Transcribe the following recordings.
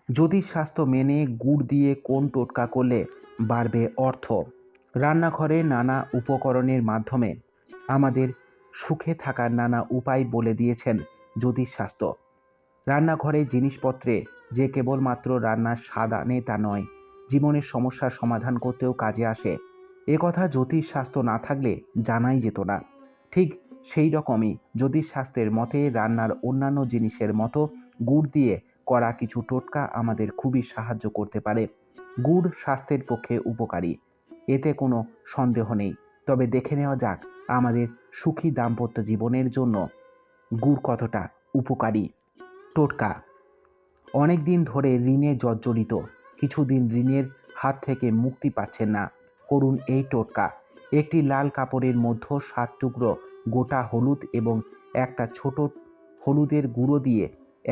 জ্যোতিষশাস্ত্র মেনে গুড় দিয়ে কোন টোটকা করলে বাড়বে অর্থ। রান্নাঘরে নানা উপকরণের মাধ্যমে আমাদের সুখে থাকার নানা উপায় বলে দিয়েছেন জ্যোতিষশাস্ত্র। রান্নাঘরে জিনিসপত্রে যে কেবলমাত্র রান্নার স্বাদ আনে তা নয়, জীবনের সমস্যার সমাধান করতেও কাজে আসে। একথা জ্যোতিষশাস্ত্র না থাকলে জানাই যেত না। ঠিক সেই রকমই জ্যোতিষশাস্ত্রের মতে রান্নার অন্যান্য জিনিসের মতো গুড় দিয়ে করা কিছু টোটকা আমাদের খুবই সাহায্য করতে পারে। গুড় স্বাস্থ্যের পক্ষে উপকারী, এতে কোনো সন্দেহ নেই। তবে দেখে নেওয়া যাক আমাদের সুখী দাম্পত্য জীবনের জন্য গুড় কতটা উপকারী। টোটকা। অনেক দিন ধরে ঋণে জর্জরিত, কিছুদিন ঋণের হাত থেকে মুক্তি পাচ্ছেন না, করুন এই টোটকা। একটি লাল কাপড়ের মধ্যে 7 টুকরো গোটা হলুদ এবং একটা ছোট হলুদের গুঁড়ো দিয়ে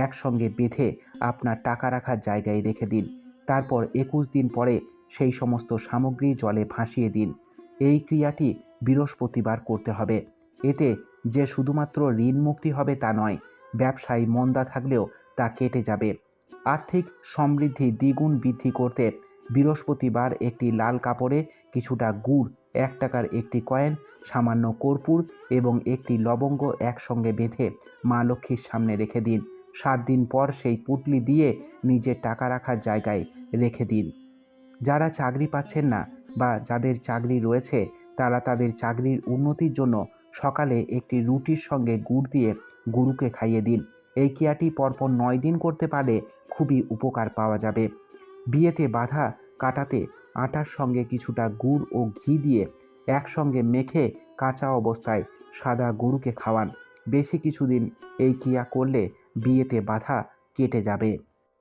একসঙ্গে বেঁধে আপনার টাকা রাখার জায়গায় রেখে দিন। তারপর 21 দিন পরে সেই সমস্ত সামগ্রী জলে ভাসিয়ে দিন। এই ক্রিয়াটি বৃহস্পতিবার করতে হবে। এতে যে শুধুমাত্র ঋণ মুক্তি হবে তা নয়, ব্যবসায় মন্দা থাকলেও তা কেটে যাবে। আর্থিক সমৃদ্ধি দ্বিগুণ বৃদ্ধি করতে বৃহস্পতিবার একটি লাল কাপড়ে কিছুটা গুড়, 1 টাকার একটি কয়েন, সামান্য কর্পূর এবং একটি লবঙ্গ একসঙ্গে বেঁধে মা লক্ষ্মীর সামনে রেখে দিন। 7 দিন পর সেই পুঁটলি দিয়ে নিজের টাকা রাখার জায়গায় রেখে দিন। যারা চাকরি পাচ্ছেন না বা যাদের চাকরি রয়েছে তারা তাদের চাকরির উন্নতির জন্য সকালে একটি রুটির সঙ্গে গুড় দিয়ে গরুকে খাইয়ে দিন। এই ক্রিয়াটি পরপর 9 দিন করতে পারলে খুবই উপকার পাওয়া যাবে। বিয়েতে বাধা কাটাতে আটার সঙ্গে কিছুটা গুড় ও ঘি দিয়ে একসঙ্গে মেখে কাঁচা অবস্থায় সাদা গরুকে খাওয়ান। বেশি কিছুদিন এই ক্রিয়া করলে বিয়েতে বাধা কেটে যাবে।